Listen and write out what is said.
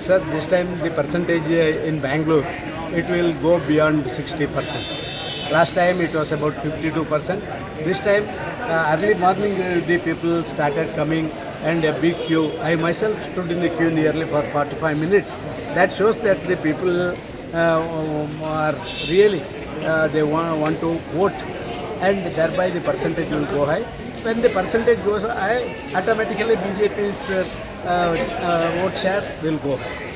Sir, this time the percentage in Bangalore, it will go beyond 60%. Last time it was about 52%. This time, early morning, the people started coming and a big queue. I myself stood in the queue nearly for 45 minutes. That shows that the people are really, they want to vote, and thereby the percentage will go high. When the percentage goes high, automatically BJP's vote share will go high.